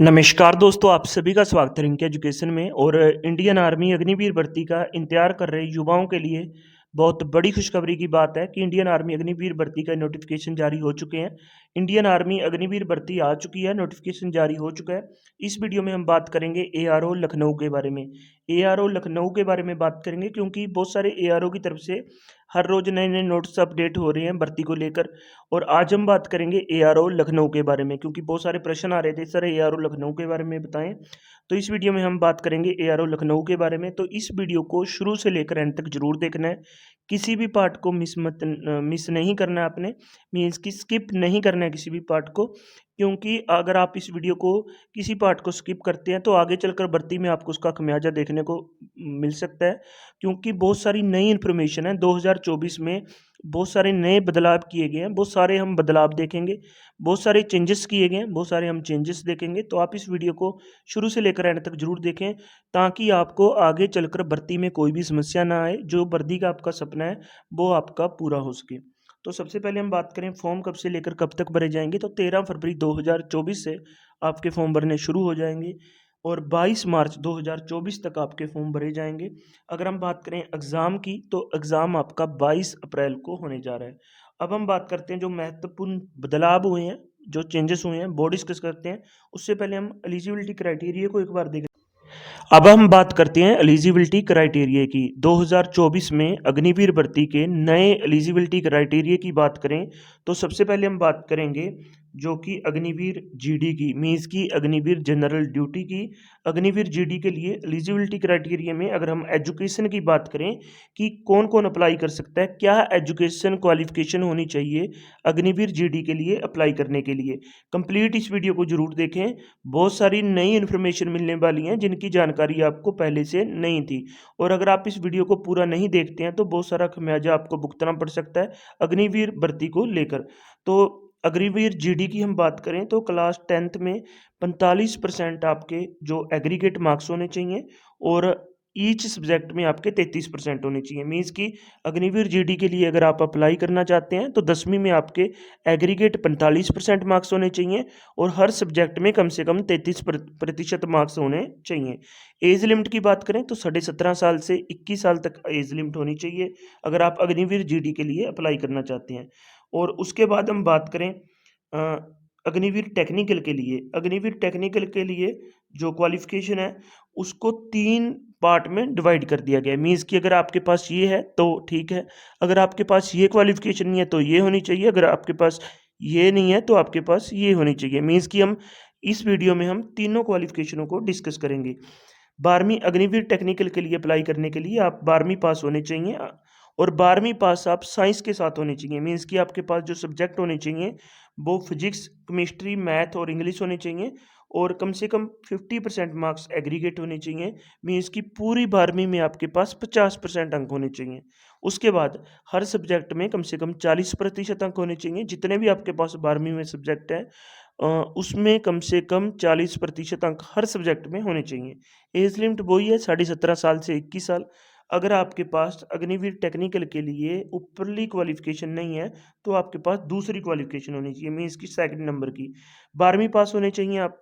नमस्कार दोस्तों, आप सभी का स्वागत है रिंक एजुकेशन में। और इंडियन आर्मी अग्निवीर भर्ती का इंतजार कर रहे युवाओं के लिए बहुत बड़ी खुशखबरी की बात है कि इंडियन आर्मी अग्निवीर भर्ती का नोटिफिकेशन जारी हो चुके हैं। इंडियन आर्मी अग्निवीर भर्ती आ चुकी है, नोटिफिकेशन जारी हो चुका है। इस वीडियो में हम बात करेंगे एआरओ लखनऊ के बारे में। एआरओ लखनऊ के बारे में बात करेंगे क्योंकि बहुत सारे एआरओ की तरफ से हर रोज नए नए नोट्स अपडेट हो रहे हैं भर्ती को लेकर। और आज हम बात करेंगे एआरओ लखनऊ के बारे में क्योंकि बहुत सारे प्रश्न आ रहे थे, सर एआरओ लखनऊ के बारे में बताएं। तो इस वीडियो में हम बात करेंगे एआरओ लखनऊ के बारे में। तो इस वीडियो को शुरू से लेकर एंड तक जरूर देखना है, किसी भी पार्ट को मिस नहीं करना है आपने, मीन्स कि स्किप नहीं करना है किसी भी पार्ट को। क्योंकि अगर आप इस वीडियो को किसी पार्ट को स्किप करते हैं तो आगे चलकर भर्ती में आपको उसका खमियाजा देखने को मिल सकता है। क्योंकि बहुत सारी नई इन्फॉर्मेशन है 2024 में, बहुत सारे नए बदलाव किए गए हैं, बहुत सारे हम बदलाव देखेंगे, बहुत सारे चेंजेस किए गए हैं, बहुत सारे हम चेंजेस देखेंगे। तो आप इस वीडियो को शुरू से लेकर एंड तक जरूर देखें ताकि आपको आगे चलकर भर्ती में कोई भी समस्या ना आए, जो भर्ती का आपका सपना है वो आपका पूरा हो सके। तो सबसे पहले हम बात करें फॉर्म कब से लेकर कब तक भरे जाएंगे, तो 13 फरवरी 2024 से आपके फॉर्म भरने शुरू हो जाएंगे और 22 मार्च 2024 तक आपके फॉर्म भरे जाएंगे। अगर हम बात करें एग्ज़ाम की तो एग्ज़ाम आपका 22 अप्रैल को होने जा रहा है। अब हम बात करते हैं जो महत्वपूर्ण बदलाव हुए हैं, जो चेंजेस हुए हैं वो डिस्कस करते हैं। उससे पहले हम एलिजिबिलिटी क्राइटेरिया को एक बार देख। अब हम बात करते हैं एलिजिबिलिटी क्राइटेरिया की। 2024 में अग्निवीर भर्ती के नए एलिजिबिलिटी क्राइटेरिया की बात करें तो सबसे पहले हम बात करेंगे जो कि अग्निवीर जीडी की, मीन्स की अग्निवीर जनरल ड्यूटी की। अग्निवीर जीडी के लिए एलिजिबिलिटी क्राइटेरिया में अगर हम एजुकेशन की बात करें कि कौन कौन अप्लाई कर सकता है, क्या एजुकेशन क्वालिफिकेशन होनी चाहिए अग्निवीर जीडी के लिए अप्लाई करने के लिए, कंप्लीट इस वीडियो को जरूर देखें। बहुत सारी नई इन्फॉर्मेशन मिलने वाली हैं जिनकी जानकारी आपको पहले से नहीं थी। और अगर आप इस वीडियो को पूरा नहीं देखते हैं तो बहुत सारा खमियाजा आपको भुगतना पड़ सकता है अग्निवीर भर्ती को लेकर। तो अग्निवीर जीडी की हम बात करें तो क्लास 10th में 45% आपके जो एग्रीगेट मार्क्स होने चाहिए और ईच सब्जेक्ट में आपके 33% होने चाहिए। मीन्स कि अग्निवीर जीडी के लिए अगर आप अप्लाई करना चाहते हैं तो 10वीं में आपके एग्रीगेट 45% मार्क्स होने चाहिए और हर सब्जेक्ट में कम से कम 33% मार्क्स होने चाहिए। एज लिमिट की बात करें तो 17.5 साल से 21 साल तक एज लिमिट होनी चाहिए अगर आप अग्निवीर जीडी के लिए अप्लाई करना चाहते हैं। और उसके बाद हम बात करें अग्निवीर टेक्निकल के लिए। अग्निवीर टेक्निकल के लिए जो क्वालिफिकेशन है उसको 3 पार्ट में डिवाइड कर दिया गया है। मीन्स कि अगर आपके पास ये है तो ठीक है, अगर आपके पास ये क्वालिफिकेशन नहीं है तो ये होनी चाहिए, अगर आपके पास ये नहीं है तो आपके पास ये होनी चाहिए। मीन्स कि हम इस वीडियो में हम तीनों क्वालिफिकेशनों को डिस्कस करेंगे। 12वीं अग्निवीर टेक्निकल के लिए अप्लाई करने के लिए आप 12वीं पास होने चाहिए और 12वीं पास आप साइंस के साथ होने चाहिए। मीन्स कि आपके पास जो सब्जेक्ट होने चाहिए वो फिजिक्स, केमिस्ट्री, मैथ और इंग्लिश होने चाहिए और कम से कम 50% मार्क्स एग्रीगेट होने चाहिए। मीन्स कि पूरी 12वीं में आपके पास 50% अंक होने चाहिए। उसके बाद हर सब्जेक्ट में कम से कम 40% अंक होने चाहिए। जितने भी आपके पास 12वीं में सब्जेक्ट हैं उसमें कम से कम 40% अंक हर सब्जेक्ट में होने चाहिए। एज लिमिट वही है 17.5 साल से 21 साल। अगर आपके पास अग्निवीर टेक्निकल के लिए ऊपरली क्वालिफिकेशन नहीं है तो आपके पास दूसरी क्वालिफिकेशन होनी चाहिए, मीन्स की सेकंड नंबर की। 12वीं पास होने चाहिए आप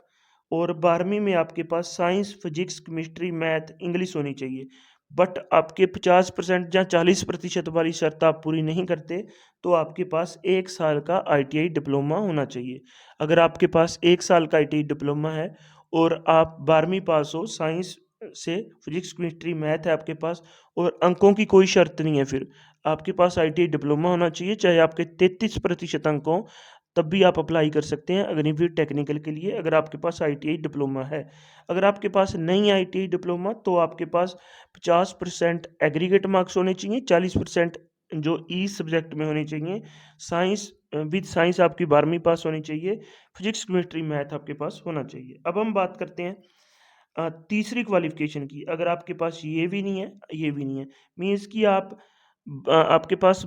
और 12वीं में आपके पास science, physics, chemistry, math, English होनी चाहिए। बट आपके 50% या 40% वाली शर्त आप पूरी नहीं करते तो आपके पास 1 साल का आईटीआई डिप्लोमा होना चाहिए। अगर आपके पास 1 साल का आईटीआई डिप्लोमा है और आप 12वीं पास हो, साइंस से फिजिक्स, केमिस्ट्री, मैथ है आपके पास और अंकों की कोई शर्त नहीं है, फिर आपके पास आईटीआई डिप्लोमा होना चाहिए, चाहे आपके 33% अंक हों, तब भी आप अप्लाई कर सकते हैं अग्निवीर टेक्निकल के लिए अगर आपके पास आईटीआई डिप्लोमा है। अगर आपके पास नहीं है आईटीआई डिप्लोमा तो आपके पास 50% एग्रीगेट मार्क्स होने चाहिए, 40% जो ई सब्जेक्ट में होने चाहिए। साइंस विद साइंस आपकी 12वीं पास होनी चाहिए, फिजिक्स, केमिस्ट्री, मैथ आपके पास होना चाहिए। अब हम बात करते हैं तीसरी क्वालिफिकेशन की। अगर आपके पास ये भी नहीं है, ये भी नहीं है, मीन्स कि आपके पास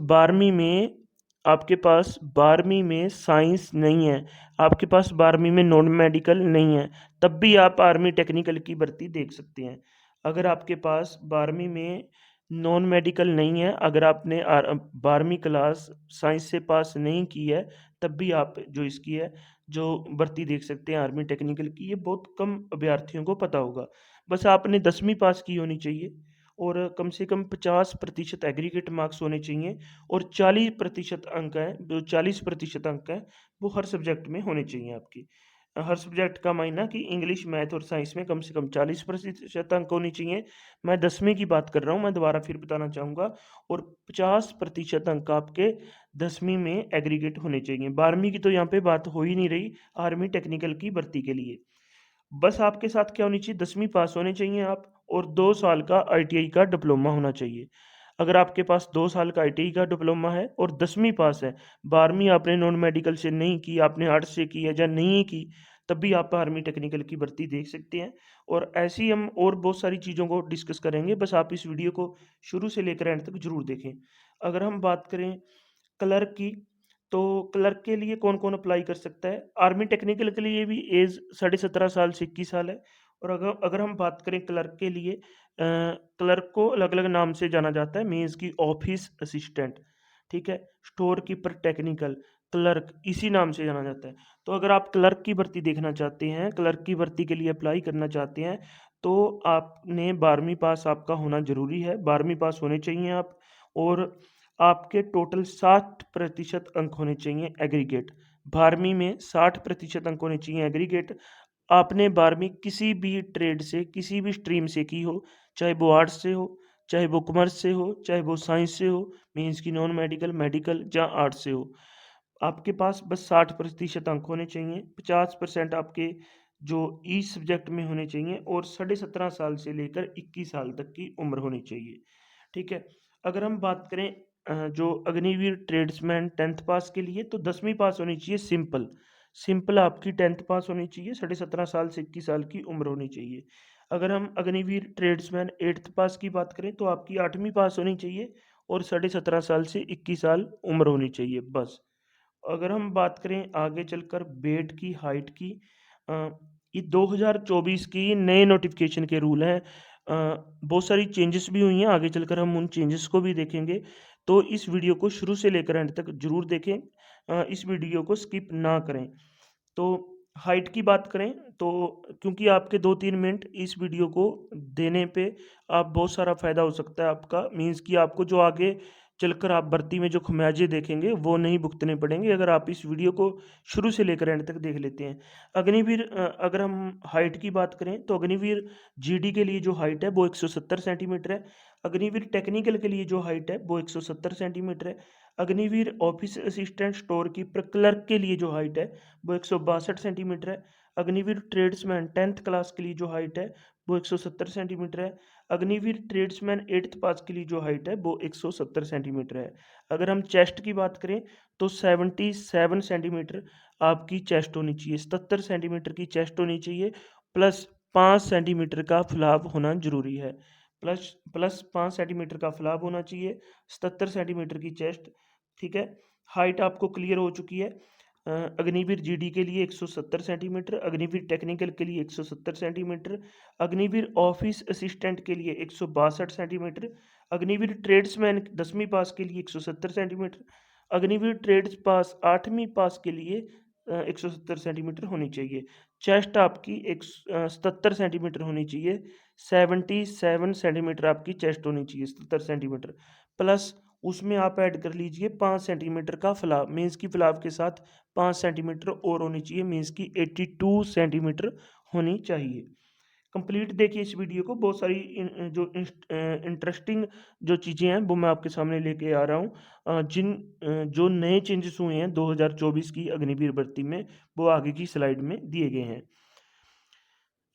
12वीं में साइंस नहीं है, आपके पास 12वीं में नॉन मेडिकल नहीं है, तब भी आप आर्मी टेक्निकल की भर्ती देख सकते हैं। अगर आपके पास 12वीं में नॉन मेडिकल नहीं है, अगर आपने 12वीं क्लास साइंस से पास नहीं की है, तब भी आप जो इसकी है जो भर्ती देख सकते हैं आर्मी टेक्निकल की, ये बहुत कम अभ्यर्थियों को पता होगा। बस आपने 10वीं पास की होनी चाहिए और कम से कम 50% एग्रीगेट मार्क्स होने चाहिए और 40% अंक हैं, जो 40% अंक हैं, वो हर सब्जेक्ट में होने चाहिए आपके। हर सब्जेक्ट का मायना कि इंग्लिश, मैथ और साइंस में कम से कम 40% अंक होने चाहिए। मैं 10वीं की बात कर रहा हूँ, मैं दोबारा फिर बताना चाहूँगा। और 50% अंक आपके 10वीं में एग्रीगेट होने चाहिए। 12वीं की तो यहाँ पे बात हो ही नहीं रही आर्मी टेक्निकल की भर्ती के लिए। बस आपके साथ क्या होनी चाहिए, 10वीं पास होने चाहिए आप और 2 साल का आईटीआई का डिप्लोमा होना चाहिए। अगर आपके पास 2 साल का आईटीआई का डिप्लोमा है और 10वीं पास है, 12वीं आपने नॉन मेडिकल से नहीं की, आपने आर्ट्स से की है या नहीं की, तब भी आप आर्मी टेक्निकल की भर्ती देख सकते हैं। और ऐसे ही हम और बहुत सारी चीज़ों को डिस्कस करेंगे, बस आप इस वीडियो को शुरू से लेकर एंड तक ज़रूर देखें। अगर हम बात करें क्लर्क की, तो क्लर्क के लिए कौन-कौन अप्लाई कर सकता है? आर्मी टेक्निकल के लिए भी ऐज 17.5 साल से 21 साल है। और अगर अगर हम बात करें क्लर्क के लिए, क्लर्क को अलग-अलग नाम से जाना जाता है, मीन्स की ऑफिस असिस्टेंट, ठीक है? स्टोर कीपर टेक्निकल, क्लर्क, इसी नाम से जाना जाता है। तो अगर आप क्लर्क की भर्ती देखना चाहते हैं, क्लर्क की भर्ती के लिए अप्लाई करना चाहते हैं, तो आपने 12वीं पास आपका होना ज़रूरी है, 12वीं पास होने चाहिए आप। और आपके टोटल 60% अंक होने चाहिए एग्रीगेट। 12वीं में 60% अंक होने चाहिए एग्रीगेट। आपने 12वीं किसी भी ट्रेड से, किसी भी स्ट्रीम से की हो, चाहे वो आर्ट्स से हो, चाहे वो कॉमर्स से हो, चाहे वो साइंस से हो, मीन्स की नॉन मेडिकल, मेडिकल या आर्ट्स से हो। आपके पास बस 60% अंक होने चाहिए, 50% आपके जो ईच सब्जेक्ट में होने चाहिए और 17.5 साल से लेकर 21 साल तक की उम्र होनी चाहिए। ठीक है? अगर हम बात करें जो अग्निवीर ट्रेड्समैन 10th पास के लिए, तो 10वीं पास होनी चाहिए सिंपल। सिंपल आपकी 10th पास होनी चाहिए, 17.5 साल से 21 साल की उम्र होनी चाहिए। अगर हम अग्निवीर ट्रेड्समैन 8th पास की बात करें, तो आपकी 8वीं पास होनी चाहिए और 17.5 साल से 21 साल उम्र होनी चाहिए, बस। अगर हम बात करें आगे चलकर वेट की, हाइट की, अ, ये 2024 की नए नोटिफिकेशन के रूल हैं। बहुत सारी चेंजेस भी हुई हैं, आगे चलकर हम उन चेंजेस को भी देखेंगे। तो इस वीडियो को शुरू से लेकर एंड तक ज़रूर देखें। इस वीडियो को स्किप ना करें। तो हाइट की बात करें, तो क्योंकि आपके 2-3 मिनट इस वीडियो को देने पे आप बहुत सारा फ़ायदा हो सकता है आपका, मीन्स कि आपको जो आगे चलकर आप भर्ती में जो खमियाजे देखेंगे वो नहीं भुगतने पड़ेंगे अगर आप इस वीडियो को शुरू से लेकर एंड तक देख लेते हैं। अग्निवीर, अगर हम हाइट की बात करें, तो अग्निवीर जीडी के लिए जो हाइट है वो 170 सेंटीमीटर है। अग्निवीर टेक्निकल के लिए जो हाइट है वो 170 सेंटीमीटर है। Agniveer office assistant store keeper clerk के लिए जो हाइट है वो 162 सेंटीमीटर है। अग्निवीर ट्रेड्समैन 10th क्लास के लिए जो हाइट है वो 170 सेंटीमीटर है। अग्निवीर ट्रेड्समैन 8th पास के लिए जो हाइट है वो 170 सेंटीमीटर है। अगर हम चेस्ट की बात करें, तो 77 सेंटीमीटर आपकी चेस्ट होनी चाहिए, 77 सेंटीमीटर की चेस्ट होनी चाहिए, प्लस 5 सेंटीमीटर का फुलाव होना ज़रूरी है। प्लस प्लस 5 सेंटीमीटर का फुलाव होना चाहिए, 77 सेंटीमीटर की चेस्ट, ठीक है? हाइट आपको क्लियर हो चुकी है। अग्निवीर जीडी के लिए 170 सेंटीमीटर, अग्निवीर टेक्निकल के लिए 170 सेंटीमीटर, अग्निवीर ऑफिस असिस्टेंट के लिए 162 सेंटीमीटर, अग्निवीर ट्रेड्समैन 10वीं पास के लिए 170 सेंटीमीटर, अग्निवीर ट्रेड्स पास 8वीं पास के लिए 170 सेंटीमीटर होनी चाहिए। चेस्ट आपकी 77 सेंटीमीटर होनी चाहिए, 77 सेंटीमीटर आपकी चेस्ट होनी चाहिए, 77 सेंटीमीटर, प्लस उसमें आप ऐड कर लीजिए 5 सेंटीमीटर का फुलाव, मीन्स की फुलाव के साथ 5 सेंटीमीटर और होनी चाहिए, मीन्स की 82 सेंटीमीटर होनी चाहिए। कंप्लीट देखिए इस वीडियो को, बहुत सारी इंटरेस्टिंग जो चीज़ें हैं वो मैं आपके सामने लेके आ रहा हूँ। जो नए चेंजेस हुए हैं 2024 की अग्निवीर भर्ती में, वो आगे की स्लाइड में दिए गए हैं।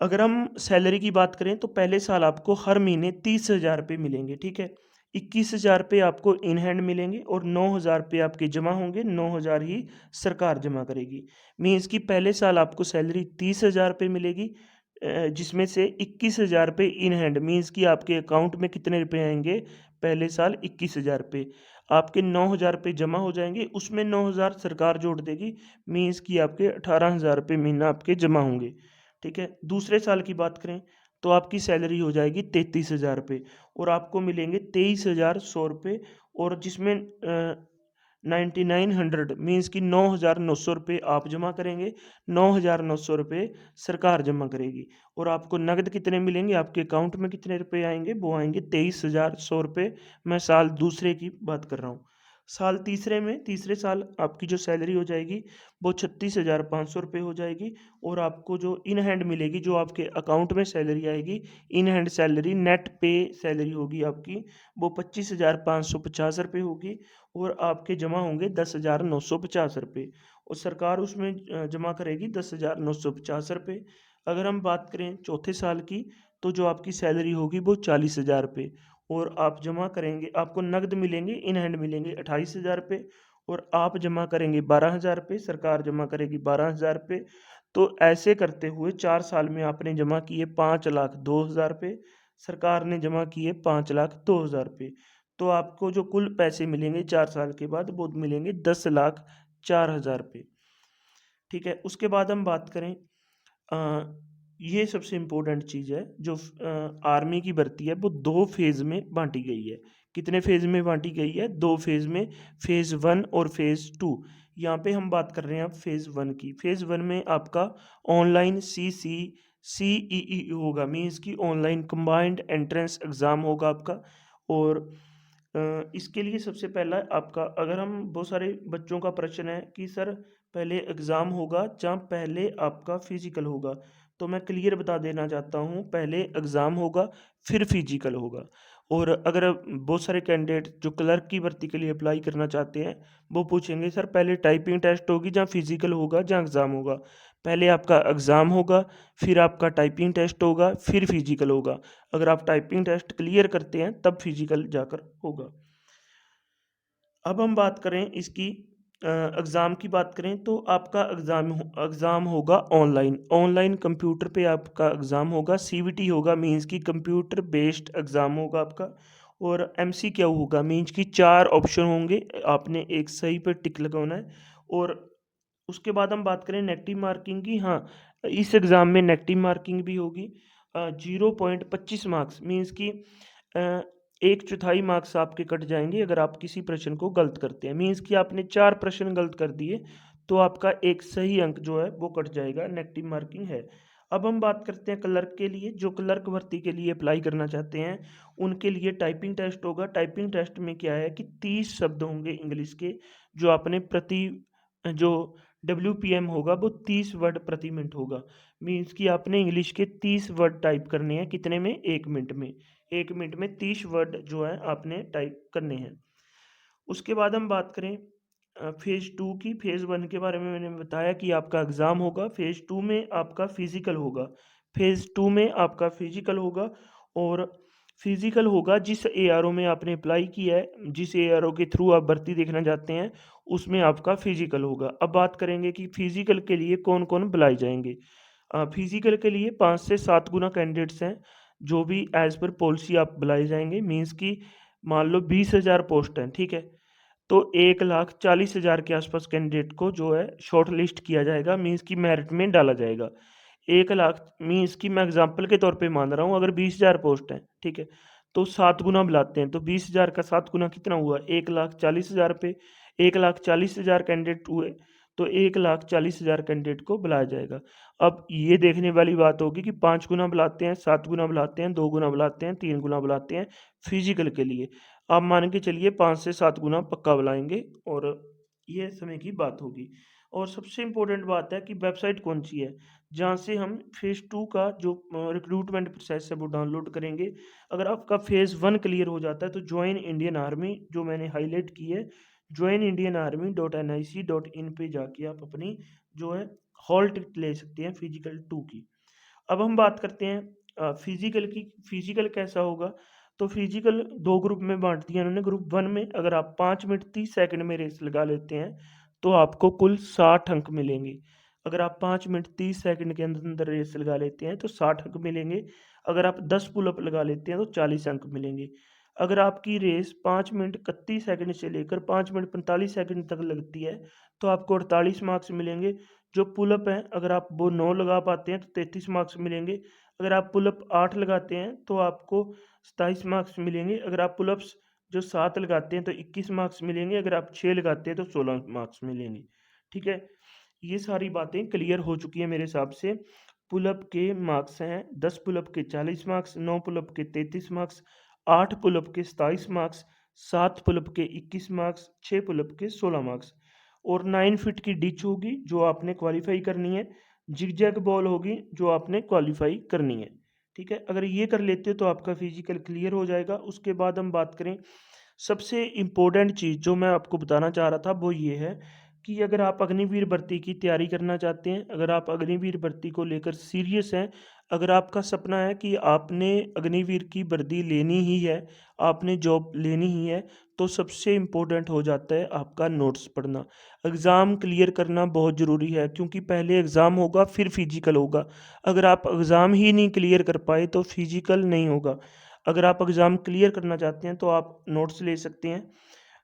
अगर हम सैलरी की बात करें, तो पहले साल आपको हर महीने 30,000 रुपये मिलेंगे, ठीक है? 21,000 रुपये आपको इन हैंड मिलेंगे और 9,000 रुपये आपके जमा होंगे, 9,000 ही सरकार जमा करेगी। मीन्स कि पहले साल आपको सैलरी 30,000 रुपये मिलेगी, जिसमें से 21,000 रुपये इन हैंड, मीन्स कि आपके अकाउंट में कितने रुपए आएंगे, पहले साल 21,000 रुपये। आपके 9,000 रुपये जमा हो जाएंगे, उसमें 9,000 सरकार जोड़ देगी, मीन्स कि आपके 18,000 रुपये महीना आपके जमा होंगे, ठीक है? दूसरे साल की बात करें, तो आपकी सैलरी हो जाएगी 33,000 रुपये और आपको मिलेंगे 23,100 रुपये, और जिसमें 9900 मीन्स कि 9,900 रुपये आप जमा करेंगे, 9,900 रुपये सरकार जमा करेगी। और आपको नकद कितने मिलेंगे, आपके अकाउंट में कितने रुपए आएंगे, वो आएंगे 23,100 रुपये। मैं साल दूसरे की बात कर रहा हूँ। साल तीसरे में, तीसरे साल आपकी जो सैलरी हो जाएगी वो 36,500 रुपये हो जाएगी। और आपको जो इन हैंड मिलेगी, जो आपके अकाउंट में सैलरी आएगी, इन हैंड सैलरी, नेट पे सैलरी होगी आपकी, वो 25,550 रुपये होगी। और आपके जमा होंगे 10,950 रुपये। और सरकार उसमें जमा करेगी 10,950 रुपये। अगर हम बात करें चौथे साल की, तो जो आपकी सैलरी होगी वो 40,000 रुपये। और आप जमा करेंगे, आपको नकद मिलेंगे, इन हैंड मिलेंगे 28,000 रुपये। और आप जमा करेंगे 12,000 रुपये, सरकार जमा करेगी 12,000 रुपये। तो ऐसे करते हुए 4 साल में आपने जमा किए 5,02,000 रुपये, सरकार ने जमा किए 5,02,000 रुपये। तो आपको जो कुल पैसे मिलेंगे 4 साल के बाद, वो मिलेंगे 10,04,000 रुपये। ठीक है। उसके बाद हम बात करें, ये सबसे इम्पोर्टेंट चीज़ है, जो आर्मी की भर्ती है वो 2 फेज़ में बांटी गई है। कितने फेज़ में बांटी गई है, 2 फेज़ में, फेज़ 1 और फेज़ 2। यहाँ पे हम बात कर रहे हैं अब फेज़ 1 की। फेज़ 1 में आपका ऑनलाइन CCCEE होगा, मीन्स की ऑनलाइन कंबाइंड एंट्रेंस एग्ज़ाम होगा आपका। और इसके लिए सबसे पहला आपका, अगर हम, बहुत सारे बच्चों का प्रश्न है कि सर पहले एग्ज़ाम होगा या पहले आपका फिजिकल होगा, तो मैं क्लियर बता देना चाहता हूँ, पहले एग्ज़ाम होगा फिर फिजिकल होगा। और अगर बहुत सारे कैंडिडेट जो क्लर्क की भर्ती के लिए अप्लाई करना चाहते हैं, वो पूछेंगे सर पहले टाइपिंग टेस्ट होगी या फिजिकल होगा या एग्ज़ाम होगा। पहले आपका एग्ज़ाम होगा, फिर आपका टाइपिंग टेस्ट होगा, फिर फिजिकल होगा। अगर आप टाइपिंग टेस्ट क्लियर करते हैं तब फिजिकल जाकर होगा। अब हम बात करें इसकी एग्ज़ाम की बात करें, तो आपका एग्ज़ाम होगा ऑनलाइन, ऑनलाइन कंप्यूटर पे आपका एग्ज़ाम होगा। CBT होगा, मीन्स की कंप्यूटर बेस्ड एग्ज़ाम होगा आपका। और MCQ होगा, मीन्स की 4 ऑप्शन होंगे, आपने एक सही पे टिक लगाना है। और उसके बाद हम बात करें नेगेटिव मार्किंग की। हाँ, इस एग्ज़ाम में नेगेटिव मार्किंग भी होगी। 0.25 मार्क्स, मीन्स की अ, 1/4 मार्क्स आपके कट जाएंगे अगर आप किसी प्रश्न को गलत करते हैं। मीन्स कि आपने 4 प्रश्न गलत कर दिए तो आपका एक सही अंक जो है वो कट जाएगा, नेगेटिव मार्किंग है। अब हम बात करते हैं क्लर्क के लिए। जो क्लर्क भर्ती के लिए अप्लाई करना चाहते हैं, उनके लिए टाइपिंग टेस्ट होगा। टाइपिंग टेस्ट में क्या है कि 30 शब्द होंगे इंग्लिश के, जो आपने प्रति, जो WPM होगा वो 30 वर्ड प्रति मिनट होगा। मीन्स कि आपने इंग्लिश के 30 वर्ड टाइप करने हैं, कितने में, 1 मिनट में। 1 मिनट में 30 वर्ड जो है आपने टाइप करने हैं। उसके बाद हम बात करें फेज़ 2 की। फेज़ 1 के बारे में मैंने बताया कि आपका एग्ज़ाम होगा, फेज़ 2 में आपका फिजिकल होगा। फेज़ 2 में आपका फिजिकल होगा। और फिजिकल होगा जिस ARO में आपने अप्लाई किया है, जिस ARO के थ्रू आप भर्ती देखना चाहते हैं, उसमें आपका फिजिकल होगा। अब बात करेंगे कि फिजिकल के लिए कौन कौन बुलाए जाएंगे। फिजिकल के लिए 5 से 7 गुना कैंडिडेट्स हैं, जो भी एज पर पॉलिसी आप बुलाए जाएंगे। मीन्स की मान लो 20,000 पोस्ट हैं, ठीक है, तो 1,40,000 के आसपास कैंडिडेट को जो है शॉर्ट लिस्ट किया जाएगा, मीन्स की मेरिट में डाला जाएगा। 1 लाख, मीन्स की मैं एग्जांपल के तौर पे मान रहा हूँ, अगर 20,000 पोस्ट हैं, ठीक है, तो 7 गुना बुलाते हैं, तो 20,000 का 7 गुना कितना हुआ, 1,40,000 पे 1,40,000 कैंडिडेट हुए, तो 1,40,000 कैंडिडेट को बुलाया जाएगा। अब ये देखने वाली बात होगी कि 5 गुना बुलाते हैं, 7 गुना बुलाते हैं, 2 गुना बुलाते हैं, 3 गुना बुलाते हैं फिजिकल के लिए। आप मान के चलिए 5 से 7 गुना पक्का बुलाएंगे, और ये समय की बात होगी। और सबसे इम्पोर्टेंट बात है कि वेबसाइट कौन सी है जहाँ से हम फेज़ 2 का जो रिक्रूटमेंट प्रोसेस है वो डाउनलोड करेंगे। अगर आपका फेज़ 1 क्लियर हो जाता है तो ज्वाइन इंडियन आर्मी, जो मैंने हाईलाइट की है, joinindianarmy.nic.in पे जाके आप अपनी जो है हॉल टिकट ले सकते हैं फिजिकल 2 की। अब हम बात करते हैं फिजिकल की। फिजिकल कैसा होगा, तो फिजिकल 2 ग्रुप में बांट दिया उन्होंने। ग्रुप 1 में अगर आप 5 मिनट 30 सेकंड में रेस लगा लेते हैं तो आपको कुल 60 अंक मिलेंगे। अगर आप 5 मिनट 30 सेकंड के अंदर अंदर रेस लगा लेते हैं तो 60 अंक मिलेंगे। अगर आप 10 पुलअप लगा लेते हैं तो 40 अंक मिलेंगे। अगर आपकी रेस 5 मिनट 31 सेकंड से लेकर 5 मिनट 45 सेकंड तक लगती है तो आपको 48 मार्क्स मिलेंगे। जो पुलअप हैं, अगर आप वो 9 लगा पाते हैं तो 33 मार्क्स मिलेंगे। अगर आप पुलअप 8 लगाते हैं तो आपको 27 मार्क्स मिलेंगे। अगर आप पुलअप्स जो 7 लगाते हैं तो 21 मार्क्स मिलेंगे, अगर आप 6 लगाते हैं तो 16 मार्क्स मिलेंगे। ठीक है? ये सारी बातें क्लियर हो चुकी हैं मेरे हिसाब से। पुलअप के मार्क्स हैं 10 पुलअप के 40 मार्क्स, 9 पुलअप के 33 मार्क्स, 8 पुलअप के 27 मार्क्स, 7 पुलअप के 21 मार्क्स, 6 पुलअप के 16 मार्क्स और 9 फीट की डिच होगी जो आपने क्वालिफाई करनी है। जिगजैग बॉल होगी जो आपने क्वालिफाई करनी है। ठीक है? अगर ये कर लेते हो तो आपका फिजिकल क्लियर हो जाएगा। उसके बाद हम बात करें, सबसे इम्पोर्टेंट चीज़ जो मैं आपको बताना चाह रहा था वो ये है कि अगर आप अग्निवीर भर्ती की तैयारी करना चाहते हैं, अगर आप अग्निवीर भर्ती को लेकर सीरियस हैं, अगर आपका सपना है कि आपने अग्निवीर की वर्दी लेनी ही है, आपने जॉब लेनी ही है, तो सबसे इम्पोर्टेंट हो जाता है आपका नोट्स पढ़ना। एग्ज़ाम क्लियर करना बहुत ज़रूरी है क्योंकि पहले एग्ज़ाम होगा फिर फिजिकल होगा। अगर आप एग्ज़ाम ही नहीं क्लियर कर पाए तो फिजिकल नहीं होगा। अगर आप एग्ज़ाम क्लियर करना चाहते हैं तो आप नोट्स ले सकते हैं।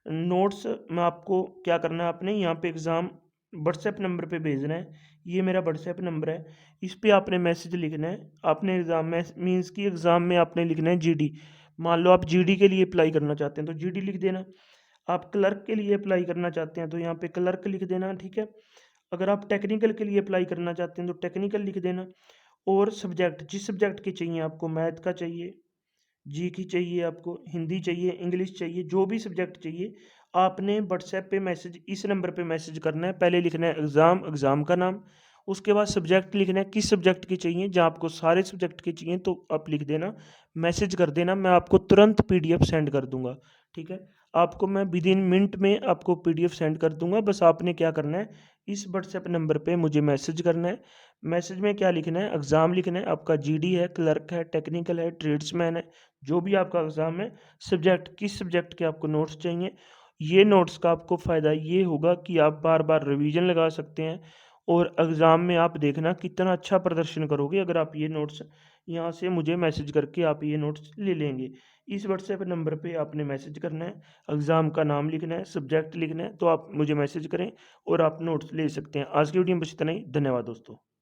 नोट्स में आपको क्या करना है, आपने यहाँ पे एग्ज़ाम व्हाट्सएप नंबर पे भेजना है। ये मेरा व्हाट्सएप नंबर है, इस पे आपने मैसेज लिखना है। आपने एग्ज़ाम में मीन्स कि एग्ज़ाम में आपने लिखना है जीडी। मान लो आप जीडी के लिए अप्लाई करना चाहते हैं तो जीडी लिख देना। आप क्लर्क के लिए अप्लाई करना चाहते हैं तो यहाँ पे क्लर्क लिख देना। ठीक है? अगर आप टेक्निकल के लिए अप्लाई करना चाहते हैं तो टेक्निकल लिख देना। और सब्जेक्ट, जिस सब्जेक्ट के चाहिए आपको, मैथ का चाहिए, जी की चाहिए, आपको हिंदी चाहिए, इंग्लिश चाहिए, जो भी सब्जेक्ट चाहिए, आपने व्हाट्सएप पे मैसेज, इस नंबर पे मैसेज करना है। पहले लिखना है एग्ज़ाम, एग्ज़ाम का नाम, उसके बाद सब्जेक्ट लिखना है, किस सब्जेक्ट के चाहिए। जहाँ आपको सारे सब्जेक्ट के चाहिए तो आप लिख देना, मैसेज कर देना, मैं आपको तुरंत पीडीएफ सेंड कर दूंगा। ठीक है? आपको मैं विद इन मिनट में आपको पीडीएफ सेंड कर दूंगा। बस आपने क्या करना है, इस व्हाट्सएप नंबर पे मुझे मैसेज करना है। मैसेज में क्या लिखना है, एग्ज़ाम लिखना है, आपका जीडी है, क्लर्क है, टेक्निकल है, ट्रेड्समैन है, जो भी आपका एग्ज़ाम है, सब्जेक्ट, किस सब्जेक्ट के आपको नोट्स चाहिए। ये नोट्स का आपको फ़ायदा ये होगा कि आप बार-बार रिवीजन लगा सकते हैं और एग्ज़ाम में आप देखना कितना अच्छा प्रदर्शन करोगे अगर आप ये नोट्स यहाँ से मुझे मैसेज करके आप ये नोट्स ले लेंगे। इस व्हाट्सएप नंबर पे आपने मैसेज करना है, एग्ज़ाम का नाम लिखना है, सब्जेक्ट लिखना है, तो आप मुझे मैसेज करें और आप नोट्स ले सकते हैं। आज की वीडियो में बस इतना ही। धन्यवाद दोस्तों।